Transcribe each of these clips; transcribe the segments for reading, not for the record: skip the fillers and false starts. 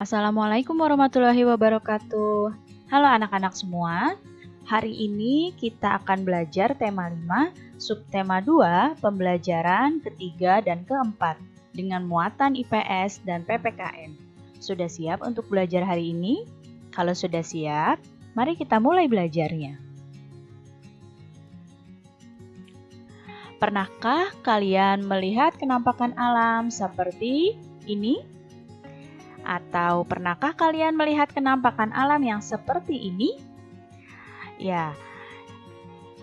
Assalamualaikum warahmatullahi wabarakatuh. Halo anak-anak semua. Hari ini kita akan belajar tema 5, subtema 2, pembelajaran ketiga dan keempat dengan muatan IPS dan PPKN. Sudah siap untuk belajar hari ini? Kalau sudah siap, mari kita mulai belajarnya. Pernahkah kalian melihat kenampakan alam seperti ini? Atau pernahkah kalian melihat kenampakan alam yang seperti ini? Ya,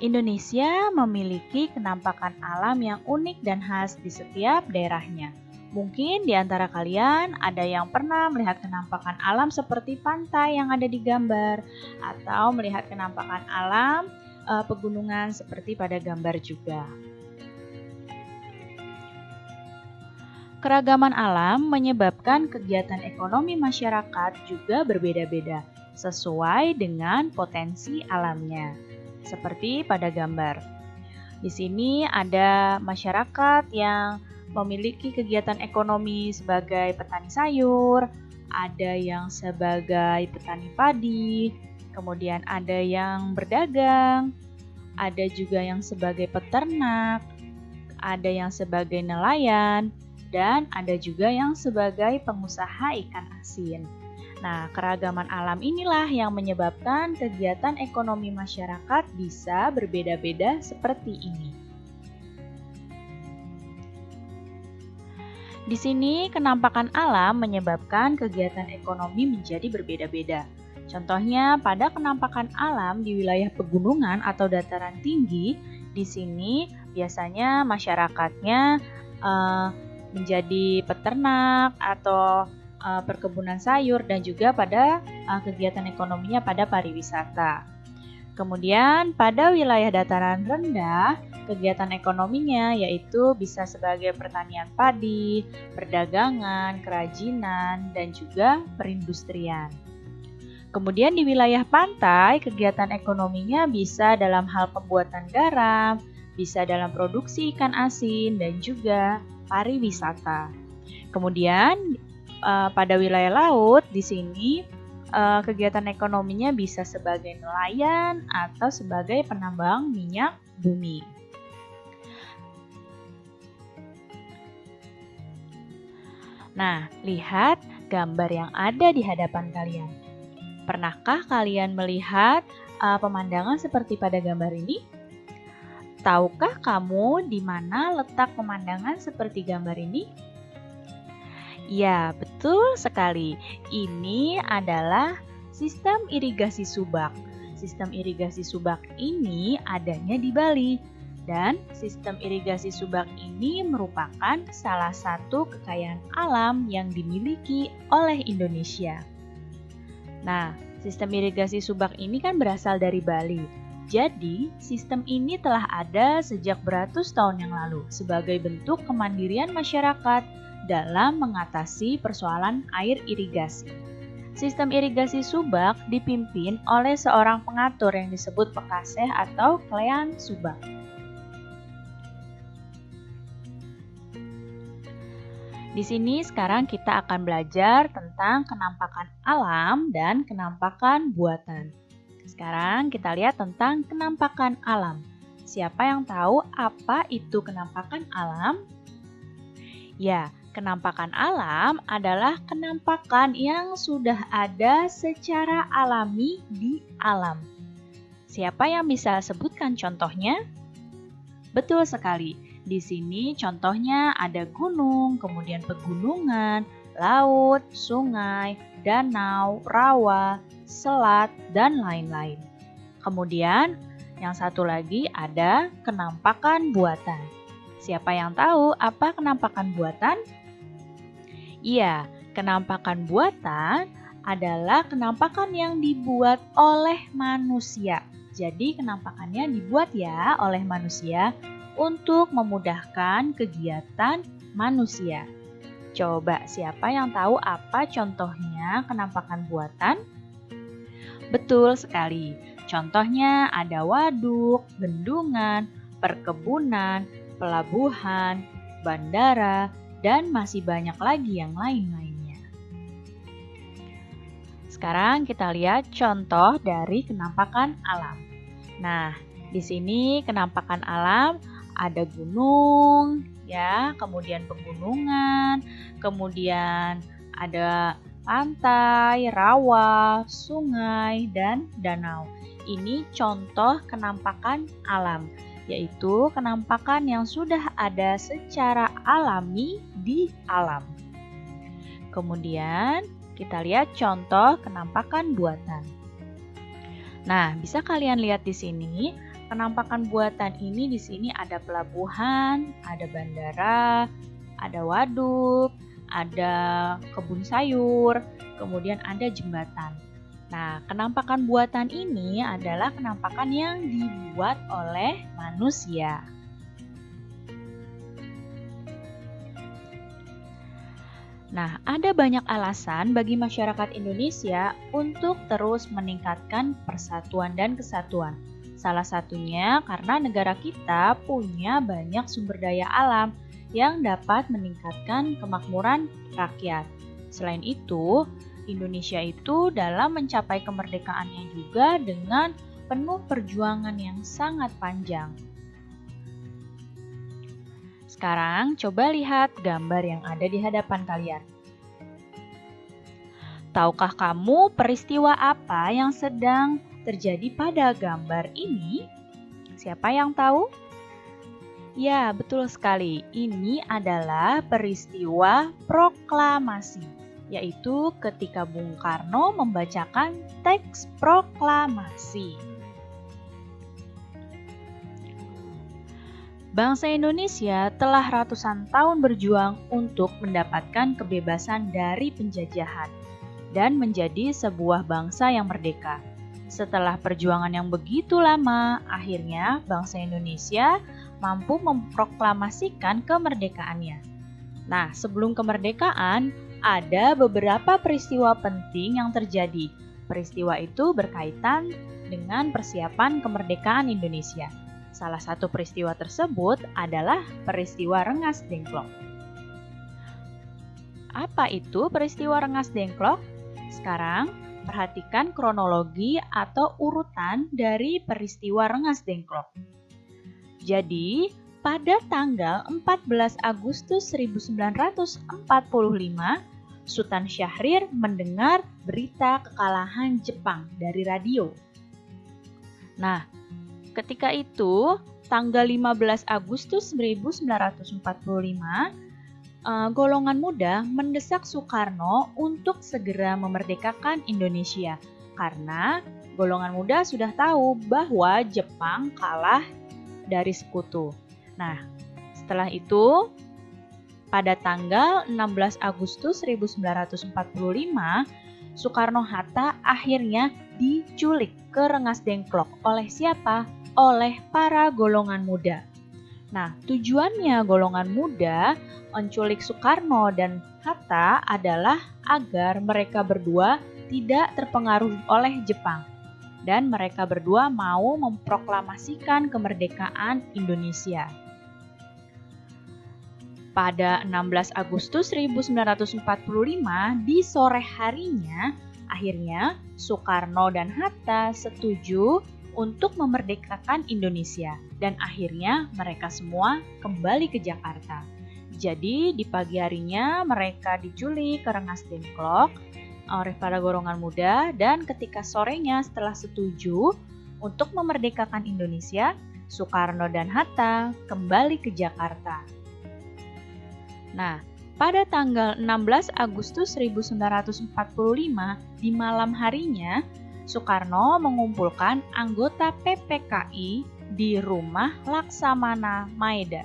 Indonesia memiliki kenampakan alam yang unik dan khas di setiap daerahnya. Mungkin di antara kalian ada yang pernah melihat kenampakan alam seperti pantai yang ada di gambar, atau melihat kenampakan alam pegunungan seperti pada gambar juga. Keragaman alam menyebabkan kegiatan ekonomi masyarakat juga berbeda-beda, sesuai dengan potensi alamnya. Seperti pada gambar. Di sini ada masyarakat yang memiliki kegiatan ekonomi sebagai petani sayur, ada yang sebagai petani padi, kemudian ada yang berdagang, ada juga yang sebagai peternak, ada yang sebagai nelayan, dan ada juga yang sebagai pengusaha ikan asin. Nah, keragaman alam inilah yang menyebabkan kegiatan ekonomi masyarakat bisa berbeda-beda seperti ini. Di sini, kenampakan alam menyebabkan kegiatan ekonomi menjadi berbeda-beda. Contohnya, pada kenampakan alam di wilayah pegunungan atau dataran tinggi, di sini biasanya masyarakatnya menjadi peternak atau perkebunan sayur dan juga pada kegiatan ekonominya pada pariwisata. Kemudian pada wilayah dataran rendah, kegiatan ekonominya yaitu bisa sebagai pertanian padi, perdagangan, kerajinan, dan juga perindustrian. Kemudian di wilayah pantai, kegiatan ekonominya bisa dalam hal pembuatan garam, bisa dalam produksi ikan asin, dan juga pariwisata. Kemudian pada wilayah laut di sini kegiatan ekonominya bisa sebagai nelayan atau sebagai penambang minyak bumi. Nah, lihat gambar yang ada di hadapan kalian. Pernahkah kalian melihat pemandangan seperti pada gambar ini? Tahukah kamu di mana letak pemandangan seperti gambar ini? Ya, betul sekali. Ini adalah sistem irigasi subak. Sistem irigasi subak ini adanya di Bali. Dan sistem irigasi subak ini merupakan salah satu kekayaan alam yang dimiliki oleh Indonesia. Nah, sistem irigasi subak ini kan berasal dari Bali. Jadi, sistem ini telah ada sejak beratus tahun yang lalu sebagai bentuk kemandirian masyarakat dalam mengatasi persoalan air irigasi. Sistem irigasi subak dipimpin oleh seorang pengatur yang disebut Pekaseh atau Klean Subak. Di sini sekarang kita akan belajar tentang kenampakan alam dan kenampakan buatan. Sekarang kita lihat tentang kenampakan alam. Siapa yang tahu apa itu kenampakan alam? Ya, kenampakan alam adalah kenampakan yang sudah ada secara alami di alam. Siapa yang bisa sebutkan contohnya? Betul sekali. Di sini contohnya ada gunung, kemudian pegunungan, laut, sungai, danau, rawa, selat, dan lain-lain. Kemudian, yang satu lagi ada kenampakan buatan. Siapa yang tahu apa kenampakan buatan? Iya, kenampakan buatan adalah kenampakan yang dibuat oleh manusia. Jadi, kenampakannya dibuat ya oleh manusia untuk memudahkan kegiatan manusia. Coba, siapa yang tahu apa contohnya kenampakan buatan? Betul sekali. Contohnya ada waduk, bendungan, perkebunan, pelabuhan, bandara, dan masih banyak lagi yang lain-lainnya. Sekarang kita lihat contoh dari kenampakan alam. Nah, di sini kenampakan alam ada gunung, ya, kemudian pegunungan, kemudian ada pantai, rawa, sungai, dan danau. Ini contoh kenampakan alam, yaitu kenampakan yang sudah ada secara alami di alam. Kemudian kita lihat contoh kenampakan buatan. Nah, bisa kalian lihat di sini, penampakan buatan ini di sini ada pelabuhan, ada bandara, ada waduk, ada kebun sayur, kemudian ada jembatan. Nah, kenampakan buatan ini adalah kenampakan yang dibuat oleh manusia. Nah, ada banyak alasan bagi masyarakat Indonesia untuk terus meningkatkan persatuan dan kesatuan. Salah satunya karena negara kita punya banyak sumber daya alam yang dapat meningkatkan kemakmuran rakyat. Selain itu, Indonesia itu dalam mencapai kemerdekaannya juga dengan penuh perjuangan yang sangat panjang. Sekarang coba lihat gambar yang ada di hadapan kalian. Tahukah kamu peristiwa apa yang sedang terjadi pada gambar ini? Siapa yang tahu? Ya, betul sekali. Ini adalah peristiwa proklamasi, yaitu ketika Bung Karno membacakan teks proklamasi. Bangsa Indonesia telah ratusan tahun berjuang untuk mendapatkan kebebasan dari penjajahan dan menjadi sebuah bangsa yang merdeka. Setelah perjuangan yang begitu lama, akhirnya bangsa Indonesia mampu memproklamasikan kemerdekaannya. Nah, sebelum kemerdekaan, ada beberapa peristiwa penting yang terjadi. Peristiwa itu berkaitan dengan persiapan kemerdekaan Indonesia. Salah satu peristiwa tersebut adalah peristiwa Rengas Dengklok. Apa itu peristiwa Rengas Dengklok? Sekarang, perhatikan kronologi atau urutan dari peristiwa Rengas Dengklok. Jadi, pada tanggal 14 Agustus 1945, Sultan Syahrir mendengar berita kekalahan Jepang dari radio. Nah, ketika itu, tanggal 15 Agustus 1945, golongan muda mendesak Soekarno untuk segera memerdekakan Indonesia karena golongan muda sudah tahu bahwa Jepang kalah dari sekutu. Nah, setelah itu, pada tanggal 16 Agustus 1945, Soekarno-Hatta akhirnya diculik ke Rengas Dengklok. Oleh siapa? Oleh para golongan muda. Nah, tujuannya golongan muda menculik Soekarno dan Hatta adalah agar mereka berdua tidak terpengaruh oleh Jepang. Dan mereka berdua mau memproklamasikan kemerdekaan Indonesia. Pada 16 Agustus 1945, di sore harinya, akhirnya Soekarno dan Hatta setuju untuk memerdekakan Indonesia. Dan akhirnya mereka semua kembali ke Jakarta. Jadi di pagi harinya mereka diculik ke Rengas Dengklok oleh para golongan muda, dan ketika sorenya setelah setuju untuk memerdekakan Indonesia, Soekarno dan Hatta kembali ke Jakarta. Nah, pada tanggal 16 Agustus 1945 di malam harinya, Soekarno mengumpulkan anggota PPKI di rumah Laksamana Maeda.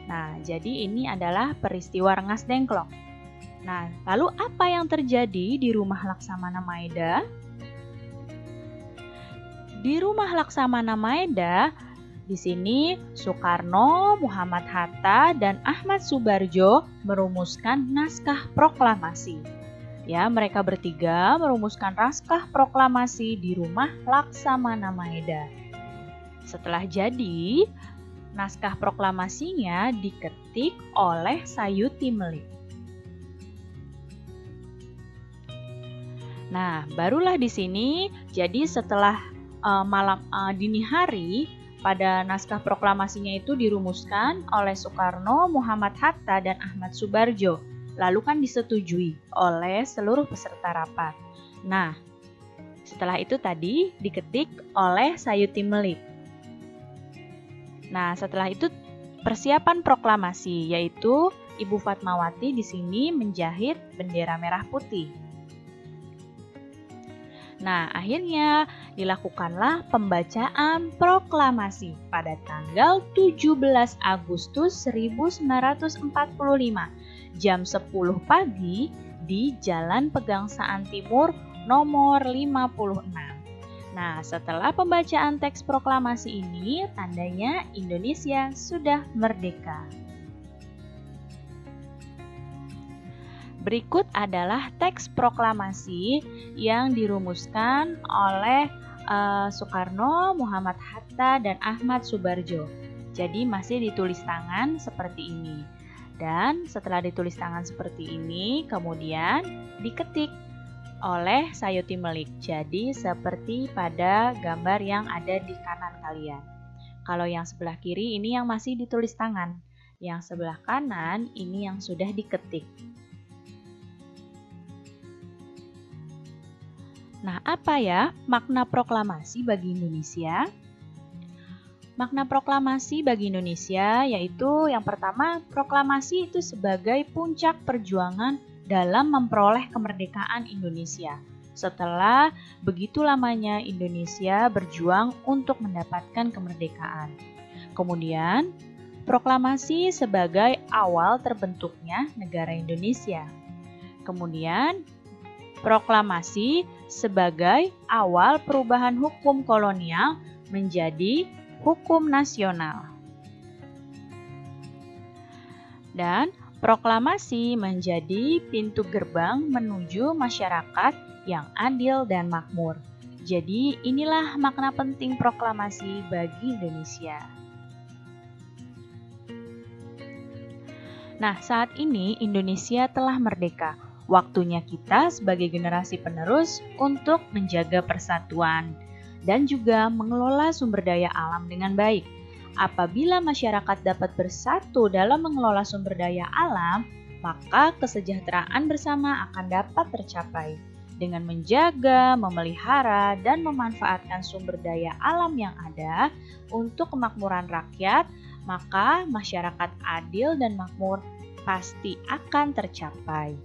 Nah, jadi ini adalah peristiwa Rengas Dengklok. Nah, lalu apa yang terjadi di rumah Laksamana Maeda? Di rumah Laksamana Maeda, di sini Soekarno, Muhammad Hatta, dan Ahmad Subarjo merumuskan naskah proklamasi. Ya, mereka bertiga merumuskan naskah proklamasi di rumah Laksamana Maeda. Setelah jadi, naskah proklamasinya diketik oleh Sayuti Melik. Nah, barulah di sini, jadi setelah dini hari, pada naskah proklamasinya itu dirumuskan oleh Soekarno, Muhammad Hatta, dan Ahmad Subarjo. Lalu kan disetujui oleh seluruh peserta rapat. Nah, setelah itu tadi diketik oleh Sayuti Melik. Nah, setelah itu persiapan proklamasi, yaitu Ibu Fatmawati di sini menjahit bendera merah putih. Nah, akhirnya dilakukanlah pembacaan proklamasi pada tanggal 17 Agustus 1945 jam 10 pagi di Jalan Pegangsaan Timur nomor 56. Nah, setelah pembacaan teks proklamasi ini, tandanya Indonesia sudah merdeka. Berikut adalah teks proklamasi yang dirumuskan oleh Soekarno, Muhammad Hatta, dan Ahmad Subarjo. Jadi masih ditulis tangan seperti ini. Dan setelah ditulis tangan seperti ini, kemudian diketik oleh Sayuti Melik. Jadi seperti pada gambar yang ada di kanan kalian. Kalau yang sebelah kiri ini yang masih ditulis tangan. Yang sebelah kanan ini yang sudah diketik. Nah, apa ya makna proklamasi bagi Indonesia? Makna proklamasi bagi Indonesia yaitu yang pertama, proklamasi itu sebagai puncak perjuangan dalam memperoleh kemerdekaan Indonesia. Setelah begitu lamanya Indonesia berjuang untuk mendapatkan kemerdekaan. Kemudian, proklamasi sebagai awal terbentuknya negara Indonesia. Kemudian, proklamasi sebagai awal perubahan hukum kolonial menjadi hukum nasional. Dan proklamasi menjadi pintu gerbang menuju masyarakat yang adil dan makmur. Jadi inilah makna penting proklamasi bagi Indonesia. Nah, saat ini Indonesia telah merdeka. Waktunya kita sebagai generasi penerus untuk menjaga persatuan dan juga mengelola sumber daya alam dengan baik. Apabila masyarakat dapat bersatu dalam mengelola sumber daya alam, maka kesejahteraan bersama akan dapat tercapai. Dengan menjaga, memelihara, dan memanfaatkan sumber daya alam yang ada untuk kemakmuran rakyat, maka masyarakat adil dan makmur pasti akan tercapai.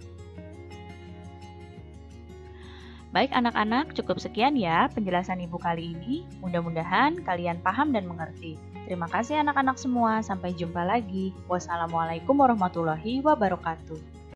Baik anak-anak, cukup sekian ya penjelasan Ibu kali ini. Mudah-mudahan kalian paham dan mengerti. Terima kasih anak-anak semua, sampai jumpa lagi. Wassalamualaikum warahmatullahi wabarakatuh.